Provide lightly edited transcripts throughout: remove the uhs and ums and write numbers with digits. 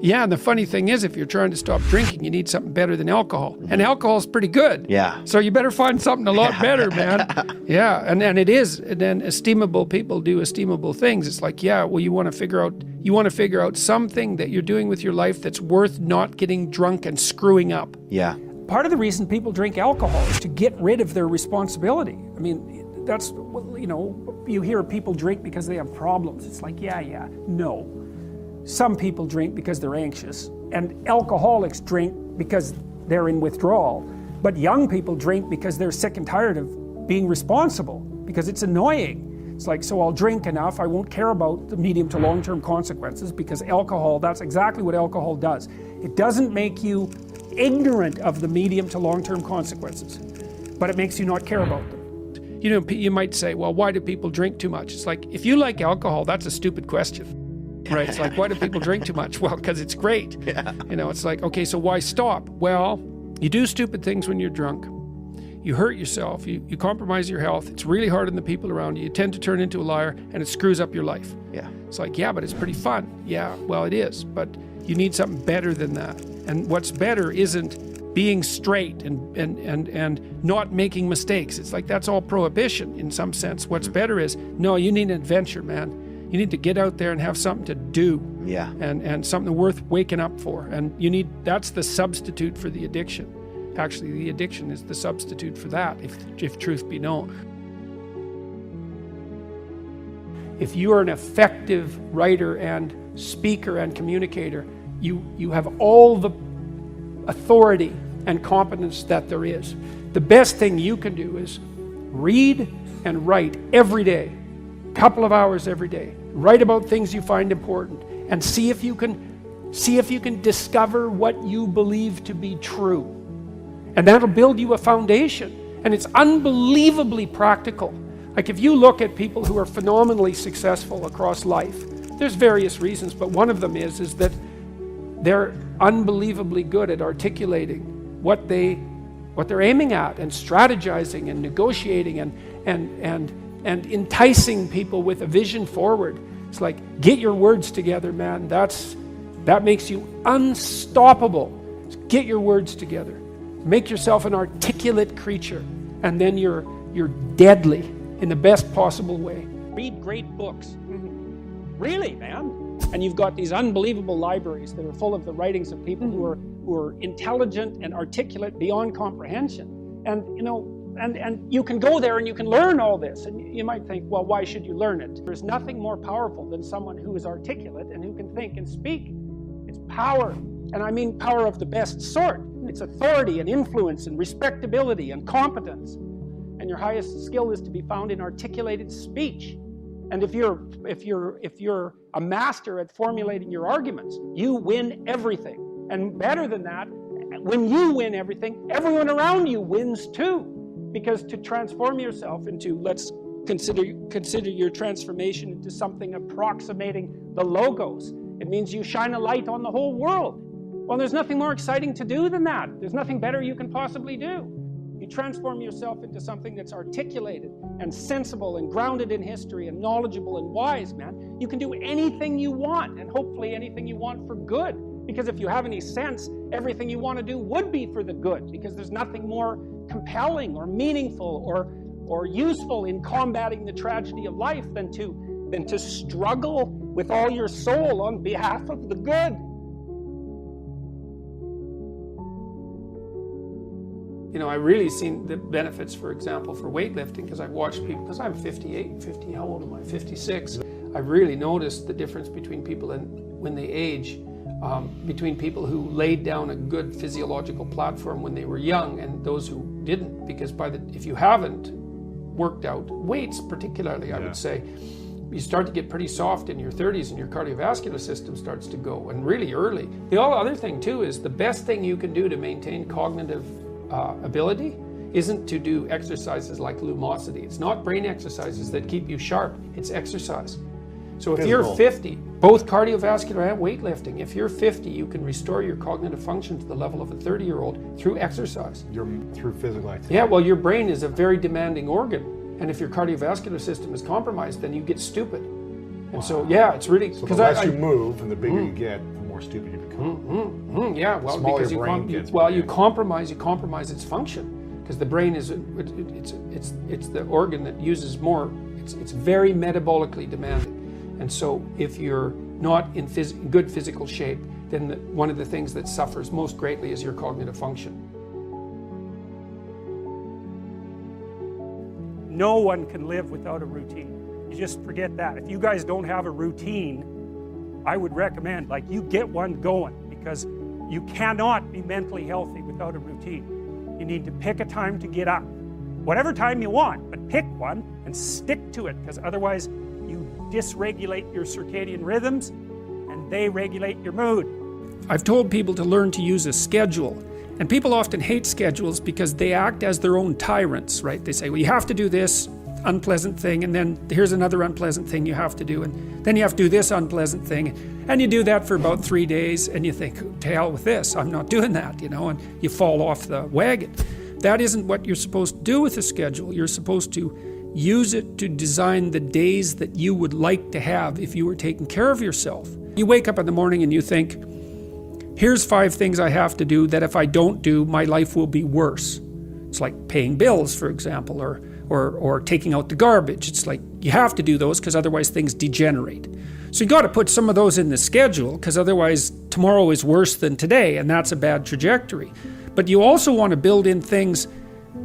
Yeah, and the funny thing is, if you're trying to stop drinking, you need something better than alcohol. And alcohol's pretty good. Yeah. So you better find something a lot better, man. Yeah, and it is. And then estimable people do estimable things. It's like, yeah, well, you want to figure out something that you're doing with your life that's worth not getting drunk and screwing up. Yeah. Part of the reason people drink alcohol is to get rid of their responsibility. I mean, that's, you know, you hear people drink because they have problems. It's like, yeah, no. Some people drink because they're anxious, and alcoholics drink because they're in withdrawal. But young people drink because they're sick and tired of being responsible, because it's annoying. It's like, so I'll drink enough, I won't care about the medium to long-term consequences, because alcohol, that's exactly what alcohol does. It doesn't make you ignorant of the medium to long-term consequences, but it makes you not care about them. You know, you might say, well, why do people drink too much? It's like, if you like alcohol, that's a stupid question. Right, it's like, why do people drink too much? Well, because it's great. Yeah. You know, it's like, okay, so why stop? Well, you do stupid things when you're drunk. You hurt yourself, you compromise your health. It's really hard on the people around you. You tend to turn into a liar, and it screws up your life. Yeah. It's like, yeah, but it's pretty fun. Yeah, well, it is, but you need something better than that. And what's better isn't being straight and not making mistakes. It's like, that's all prohibition in some sense. What's better is, no, you need an adventure, man. You need to get out there and have something to do. Yeah. And something worth waking up for. And that's the substitute for the addiction. Actually, the addiction is the substitute for that, if truth be known. If you are an effective writer and speaker and communicator, you have all the authority and competence that there is. The best thing you can do is read and write every day, a couple of hours every day. Write about things you find important, and see if you can discover what you believe to be true. And that'll build you a foundation. And it's unbelievably practical. Like, if you look at people who are phenomenally successful across life, there's various reasons, but one of them is that they're unbelievably good at articulating what they're aiming at, and strategizing and negotiating and enticing people with a vision forward. It's like, get your words together, man. That makes you unstoppable. Get your words together. Make yourself an articulate creature, and then you're deadly in the best possible way. Read great books. Really, man. And you've got these unbelievable libraries that are full of the writings of people who are intelligent and articulate beyond comprehension. And you know, and you can go there and you can learn all this. And you might think, well, why should you learn it? There's nothing more powerful than someone who is articulate and who can think and speak. It's power. And I mean power of the best sort. It's authority and influence and respectability and competence. And your highest skill is to be found in articulated speech. And if you're a master at formulating your arguments, you win everything. And better than that, when you win everything, everyone around you wins too. Because to transform yourself into, let's consider your transformation into something approximating the logos. It means you shine a light on the whole world. Well, there's nothing more exciting to do than that. There's nothing better you can possibly do. You transform yourself into something that's articulated and sensible and grounded in history and knowledgeable and wise, man. You can do anything you want, and hopefully anything you want for good. Because if you have any sense, everything you want to do would be for the good, because there's nothing more compelling or meaningful or useful in combating the tragedy of life than to struggle with all your soul on behalf of the good. You know, I've really seen the benefits, for example, for weightlifting, because I've watched people, because I'm 58, how old am I? 56. I've really noticed the difference between people and when they age, between people who laid down a good physiological platform when they were young and those who didn't, because if you haven't worked out weights particularly, I would say, you start to get pretty soft in your 30s and your cardiovascular system starts to go, and really early. The other thing too is the best thing you can do to maintain cognitive ability isn't to do exercises like lumosity. It's not brain exercises that keep you sharp, it's exercise. So if you're 50, both cardiovascular and weightlifting, if you're 50, you can restore your cognitive function to the level of a 30-year-old through exercise. Through physical activity. Yeah, well, your brain is a very demanding organ, and if your cardiovascular system is compromised, then you get stupid. And so, yeah, it's really... So the less you move and the bigger you get, the more more stupid you become. Yeah, well, Smaller because your brain gets, you compromise its function, because the brain is it's the organ that uses more. It's very metabolically demanding, and so if you're not in good physical shape, then one of the things that suffers most greatly is your cognitive function. No one can live without a routine. You just forget that. If you guys don't have a routine, I would recommend, like, you get one going, because you cannot be mentally healthy without a routine. You need to pick a time to get up. Whatever time you want, but pick one and stick to it, because otherwise you dysregulate your circadian rhythms and they regulate your mood. I've told people to learn to use a schedule, and people often hate schedules because they act as their own tyrants, right? They say, well, you have to do this unpleasant thing, and then here's another unpleasant thing you have to do, and then you have to do this unpleasant thing, and you do that for about 3 days, and you think, to hell with this, I'm not doing that, and you fall off the wagon. That isn't what you're supposed to do with a schedule. You're supposed to use it to design the days that you would like to have if you were taking care of yourself. You wake up in the morning and you think, here's 5 things I have to do that if I don't do, my life will be worse. It's like paying bills, for example, or taking out the garbage. It's like you have to do those because otherwise things degenerate. So you got to put some of those in the schedule, because otherwise tomorrow is worse than today, and that's a bad trajectory. But you also want to build in things,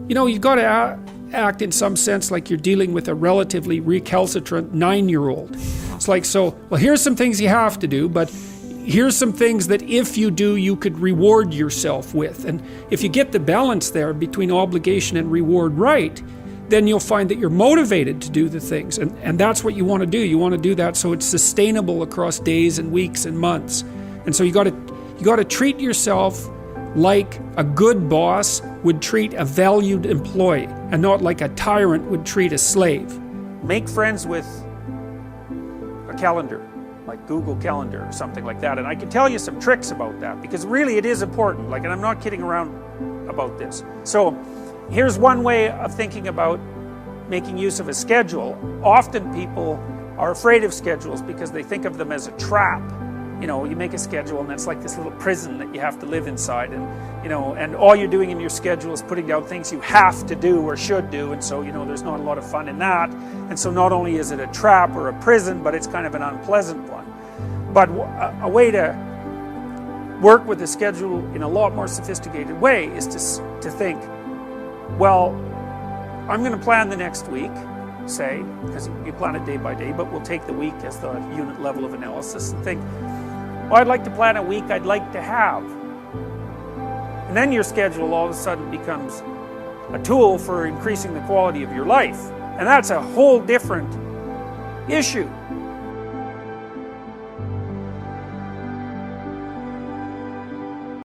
you've got to act in some sense like you're dealing with a relatively recalcitrant 9-year-old. It's like, well, here's some things you have to do, but here's some things that if you do, you could reward yourself with. And if you get the balance there between obligation and reward right, then you'll find that you're motivated to do the things. And that's what you want to do. You want to do that so it's sustainable across days and weeks and months. And so you got to treat yourself like a good boss would treat a valued employee, and not like a tyrant would treat a slave. Make friends with a calendar, like Google Calendar or something like that. And I can tell you some tricks about that, because really it is important. And I'm not kidding around about this. So here's one way of thinking about making use of a schedule. Often people are afraid of schedules because they think of them as a trap. You make a schedule and that's like this little prison that you have to live inside, and all you're doing in your schedule is putting down things you have to do or should do, and so there's not a lot of fun in that. And so not only is it a trap or a prison, but it's kind of an unpleasant one. But a way to work with a schedule in a lot more sophisticated way is to think, well, I'm going to plan the next week, say, because you plan it day by day, but we'll take the week as the unit level of analysis, and think, well, I'd like to plan a week I'd like to have. And then your schedule all of a sudden becomes a tool for increasing the quality of your life. And that's a whole different issue.